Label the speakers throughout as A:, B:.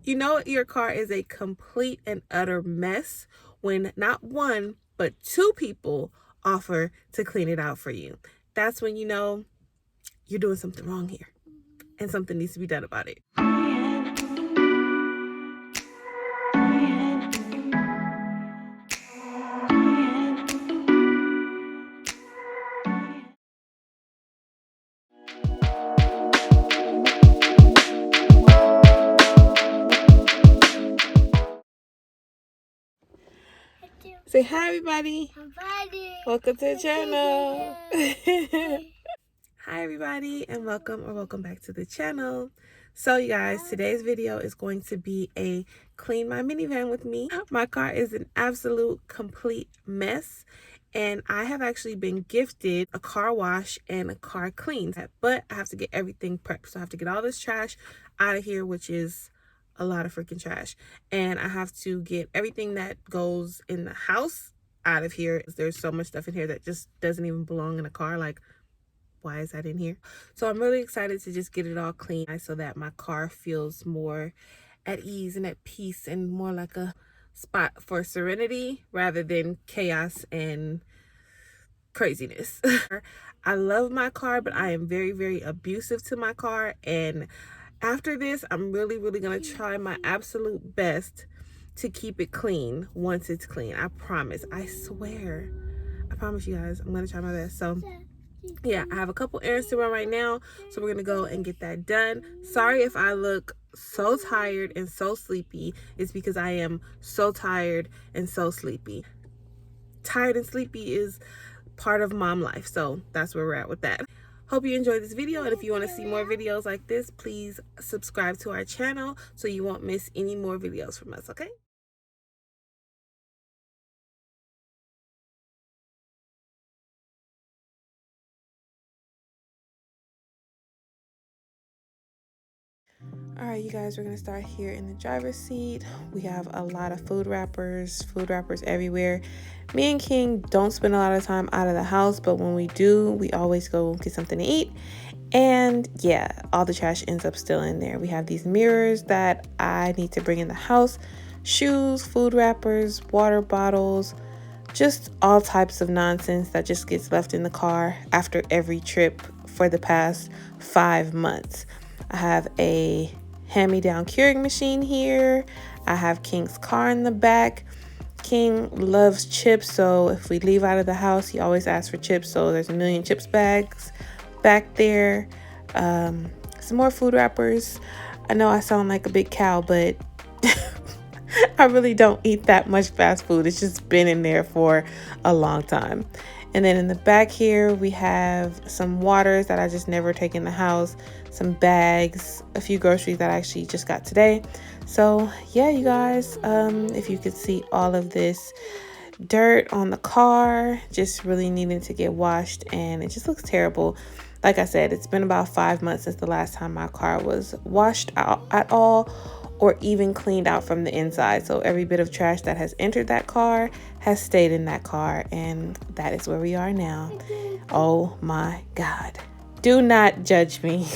A: You know your car is a complete and utter mess when not one, but two people offer to clean it out for you. That's when you know you're doing something wrong here and something needs to be done about it. Say hi, everybody. Welcome to the channel. Hi, everybody, and welcome back to the channel. So, you guys, today's video is going to be a clean my minivan with me. My car is an absolute complete mess, and I have actually been gifted a car wash and a car clean. But I have to get everything prepped, so I have to get all this trash out of here, which is a lot of freaking trash, and I have to get everything that goes in the house out of here. There's so much stuff in here that just doesn't even belong in a car. Like, why is that in here? So I'm really excited to just get it all clean so that my car feels more at ease and at peace and more like a spot for serenity rather than chaos and craziness. I love my car, but I am very, very abusive to my car, and after this, I'm really going to try my absolute best to keep it clean once it's clean. I promise. I swear. I promise you guys, I'm going to try my best. So, yeah, I have a couple errands to run right now, so we're going to go and get that done. Sorry if I look so tired and so sleepy. It's because I am so tired and so sleepy. Tired and sleepy is part of mom life, so that's where we're at with that. Hope you enjoyed this video, and if you want to see more videos like this, please subscribe to our channel so you won't miss any more videos from us, okay? All right, you guys, we're gonna start here in the driver's seat. We have a lot of food wrappers everywhere. Me and King don't spend a lot of time out of the house, but when we do, we always go get something to eat. And yeah, all the trash ends up still in there. We have these mirrors that I need to bring in the house, shoes, food wrappers, water bottles, just all types of nonsense that just gets left in the car after every trip for the past 5 months. I have a hand-me-down curing machine here. I have King's car in the back. King loves chips, so if we leave out of the house, he always asks for chips. So there's a million chips bags back there. Some more food wrappers. I know I sound like a big cow, but I really don't eat that much fast food. It's just been in there for a long time. And then in the back here, we have some waters that I just never take in the house, some bags, a few groceries that I actually just got today. So yeah, you guys, if you could see all of this dirt on the car, just really needing to get washed, and it just looks terrible. Like I said, it's been about 5 months since the last time my car was washed out at all or even cleaned out from the inside. So every bit of trash that has entered that car has stayed in that car, and that is where we are now. Oh my God. Do not judge me.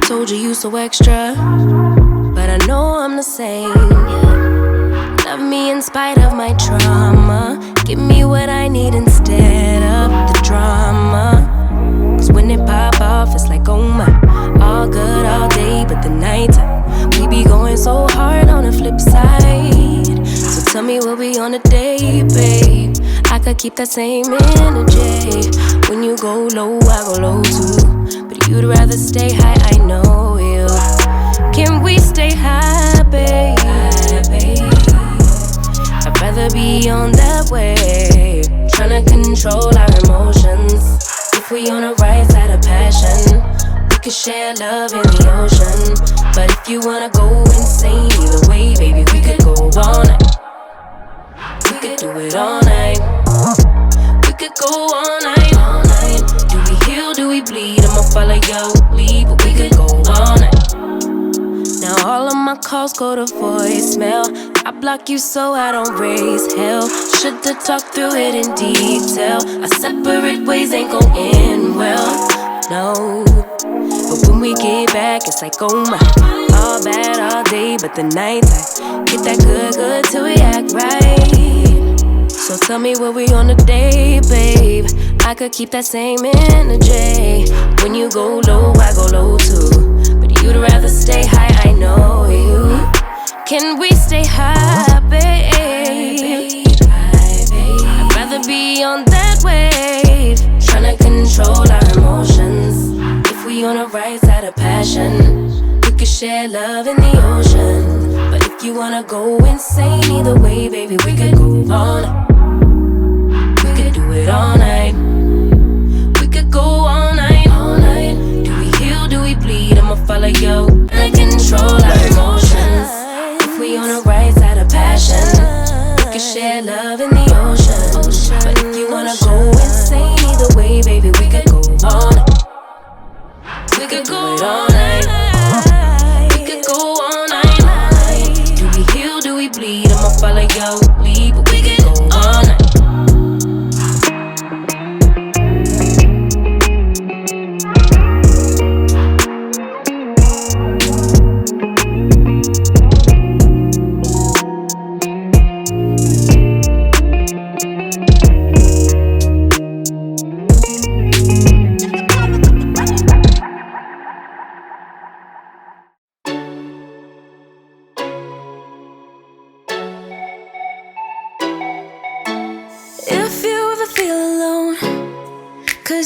B: Told you so extra, but I know I'm the same. Yeah. Love me in spite of my trauma. Give me what I need instead of the drama. Cause when it pop off, it's like, oh my. All good all day, but the night we be going so hard on the flip side. So tell me we'll be on a day, babe. I could keep that same energy. When you go low, I go low too. But you'd rather stay high, I know you. Can we stay high, babe? I'd rather be on that wave. tryna control our emotions. If we on the right side of passion, we could share love in the ocean. But if you wanna go insane, either way, baby, we could go all night. We could do it all night. We could go all night, all night. Do we heal, do we bleed? I'ma follow your lead, but we could go all night. Now all of my calls go to voicemail. I block you so I don't raise hell. Should've talked through it in detail. Our separate ways ain't gon' end well, no. But when we get back, it's like, oh my. All bad all day, but the nighttime get that good, good till we act right. So tell me what we on today, babe. I could keep that same energy. When you go low, I go low too. You'd rather stay high, I know you. Can we stay high, babe? I'd rather be on that wave. Tryna control our emotions. If we on the right side of passion, we could share love in the ocean. But if you wanna go insane, either way, baby, we could go all night. We could do it all night. We could go all night, all night. Do we bleed? I'ma follow you and control our emotions. If we on the right side of passion, we can share love in the ocean. But if you wanna go insane, either way, baby, we could go all night. We could go all night. We could go all night. Do we heal? Do we bleed? I'ma follow your lead, but we could go all night.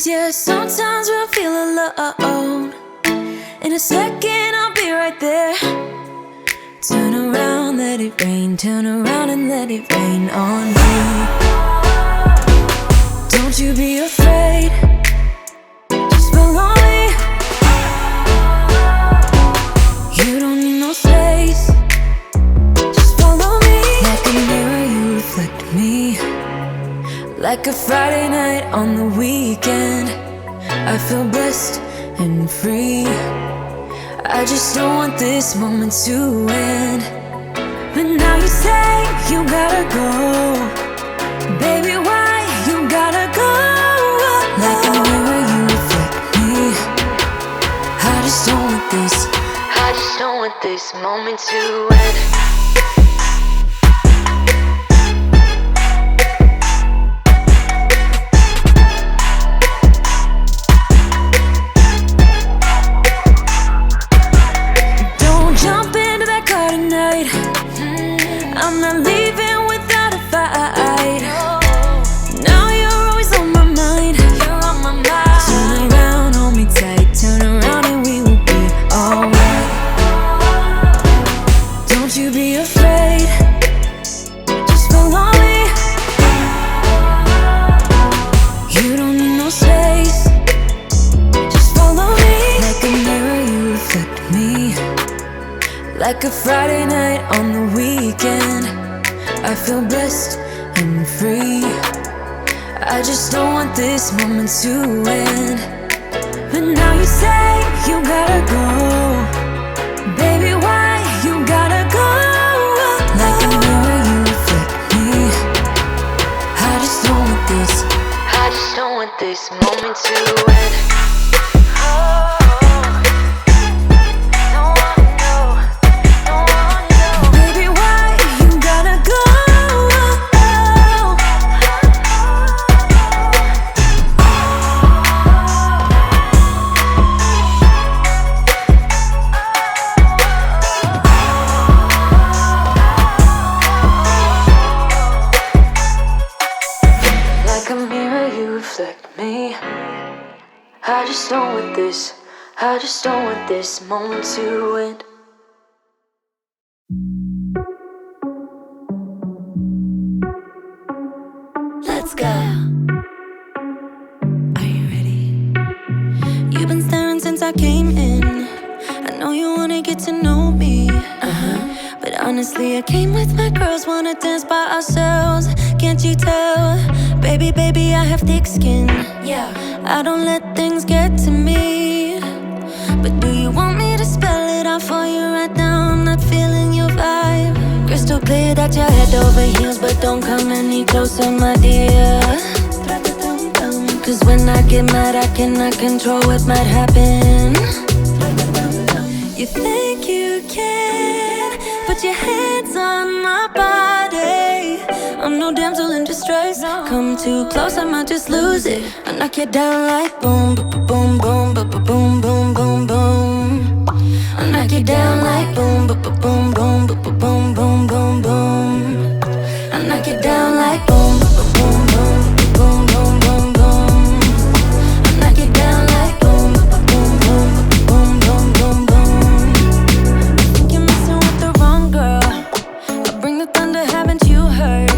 C: Yeah, sometimes we'll feel alone. In a second, I'll be right there. Turn around, let it rain. Turn around and let it rain on me. Don't you be afraid. Just follow me. You don't need no space. Just follow me. Like a mirror, you reflect me. Like a Friday night on the weekend, I feel blessed and free. I just don't want this moment to end. But now you say you gotta go. Baby, why you gotta go? Like a mirror, you reflect me. I just don't want this. I just don't want this moment to end. I'm not leaving without a fight. Now you're always on my mind. Turn around, hold me tight. Turn around and we will be alright. Don't you be afraid. Just follow me. You don't need no space. Just follow me. Like a mirror, you reflect me. Like a Friday night on the weekend, I feel blessed and free. I just don't want this moment to end. But now you say you gotta go. Baby, why you gotta go? Like a mirror, you reflect me. I just don't want this. I just don't want this moment to end. I just don't want this. I just don't want this moment to end. Let's go. I came in. I know you wanna get to know me. But honestly, I came with my girls, wanna dance by ourselves. Can't you tell? Baby, baby, I have thick skin. Yeah, I don't let things get to me. But do you want me to spell it out for you right now? I'm not feeling your vibe. Crystal clear that you're head over heels, but don't come any closer, my dear. Cause when I get mad, I cannot control what might happen. You think you can put your hands on my body. I'm no damsel in distress. Come too close, I might just lose it. I knock you down like boom, boom, boom, boom, boom, boom, boom, boom. I knock you down like boom, boom, boom, boom, boom, boom, boom, boom, boom. I knock you down like boom, boom, boom, boom, boom, boom, boom. I knock you down like boom, boom, boom, boom, boom, boom, boom. I think you're messing with the wrong girl. I bring the thunder, haven't you heard?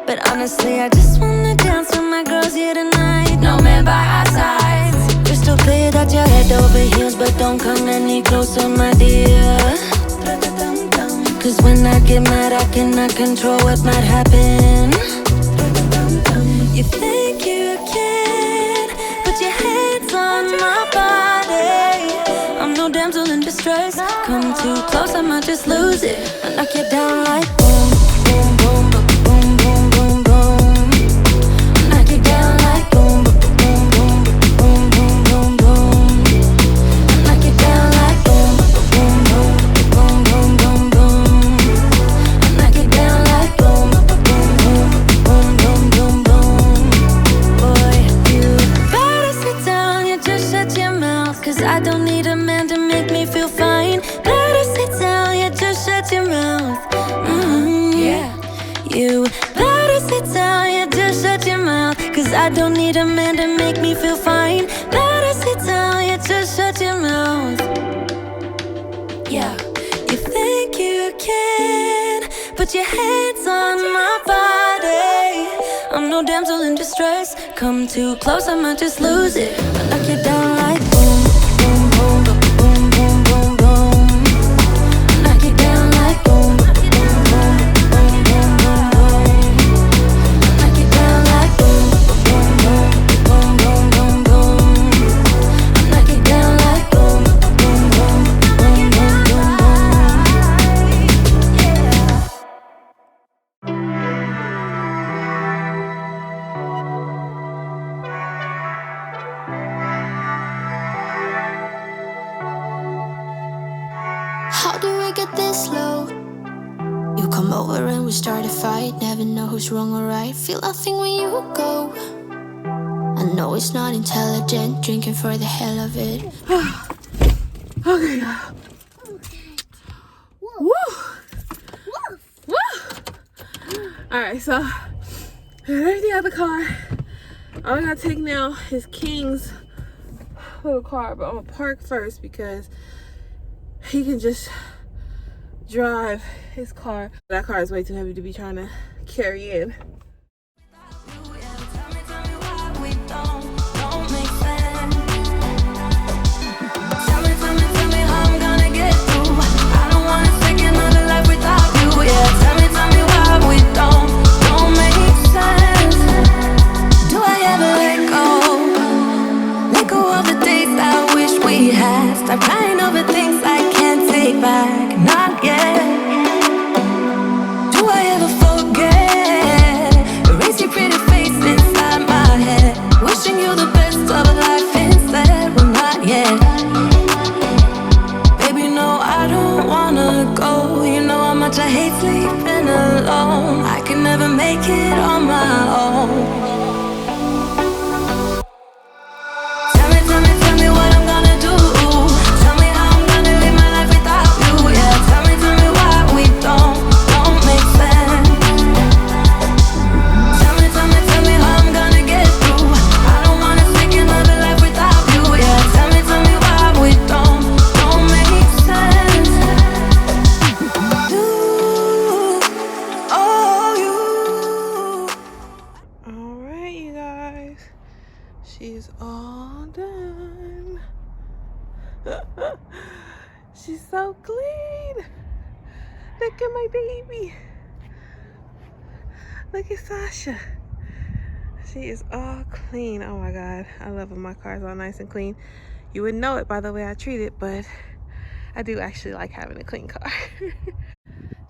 C: But honestly, I just wanna dance with my girls here tonight. No man by our sides. Crystal clear that you're head over heels, but don't come any closer, my dear. Cause when I get mad, I cannot control what might happen. You think you can put your hands on my body. I'm no damsel in distress. Come too close, I might just lose it. I knock you down like boom, boom, boom, boom, boom, boom, boom. I knock you down like boom, boom, boom, boom, boom, boom, boom. I knock you down like boom, boom, boom, boom, boom, boom, boom. I knock you down like boom, boom, boom, boom, boom, boom, boom. Boy, you better sit down, you just shut your mouth. Cause I don't need a man to make me feel fine. Better sit down, you just shut your mouth. Yeah. You better sit down, you just shut your mouth. Cause I don't need a man to make me feel fine. Better sit down, you just shut your mouth. Yeah. You think you can put your hands on my body. I'm no damsel in distress. Come too close, I might just lose it. I knock you down like boom, boom, boom, boom, boom, boom, boom. I knock you down like boom, boom, boom, boom, boom, boom, boom. I knock you down like boom, boom, boom, boom, boom, boom, boom. I knock you down like boom, boom, boom, boom, boom, boom, boom.
D: How did we get this low? You come over and we start a fight. Never know who's wrong or right. Feel nothing when you go. I know it's not intelligent, drinking for the hell of it.
A: Okay. Woo! Woo! Alright, so there's the other car. All I gotta take now is King's little car, but I'm gonna park first because he can just drive his car. That car is way too heavy to be trying to carry in.
C: Stop crying over things I can't take back, not yet. Do I ever forget? Erase your pretty face inside my head. Wishing you the best of life instead, well not yet. Baby, no, I don't wanna go. You know how much I hate sleeping alone. I can never make it on my own. Tell me what I'm gonna do. Tell me how I'm gonna live my life without you. Yeah, tell me why we don't make sense. Tell me how I'm gonna get through. I don't wanna take another life without you. Yeah, tell me why we don't make sense. You, oh you.
A: Alright, you guys. She's all done. She's so clean. Look at my baby. Look at Sasha. She is all clean. Oh my God. I love when my car is all nice and clean. You wouldn't know it by the way I treat it, but I do actually like having a clean car.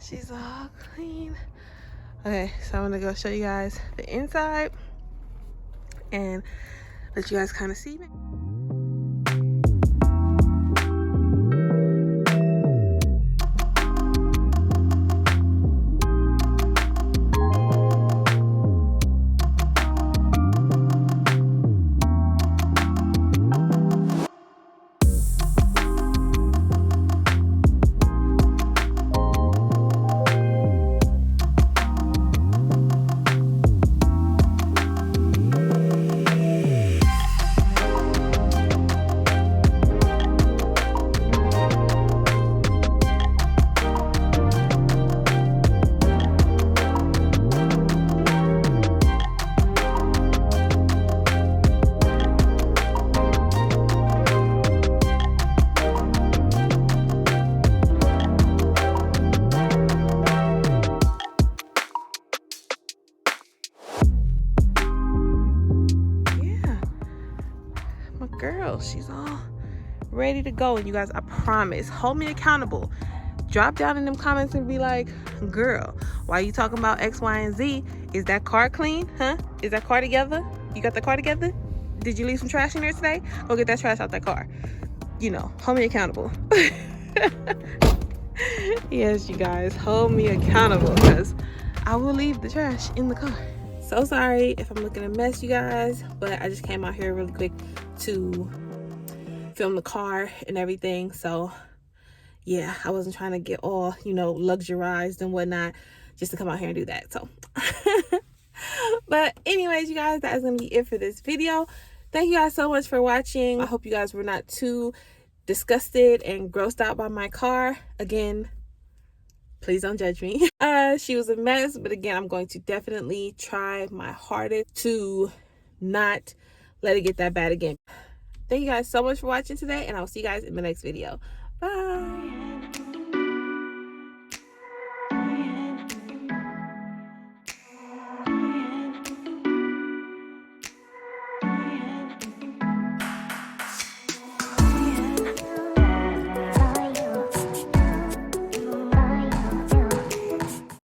A: She's all clean. Okay, so I'm gonna go show you guys the inside and let you guys kind of see me. Girl, she's all ready to go. And you guys, I promise, hold me accountable. Drop down in them comments and be like, girl, why are you talking about X, Y, and Z? Is that car clean? Huh? Is that car together? You got the car together? Did you leave some trash in there today? Go get that trash out that car. You know, hold me accountable. Yes, you guys, hold me accountable, because I will leave the trash in the car. So sorry if I'm looking a mess, you guys, but I just came out here really quick to film the car and everything. So yeah, I wasn't trying to get all, you know, luxurized and whatnot just to come out here and do that. So but anyways, you guys, that is gonna be it for this video. Thank you guys so much for watching. I hope you guys were not too disgusted and grossed out by my car. Again, please don't judge me. She was a mess, but again, I'm going to definitely try my hardest to not let it get that bad again. Thank you guys so much for watching today, and I'll see you guys in the next video. Bye.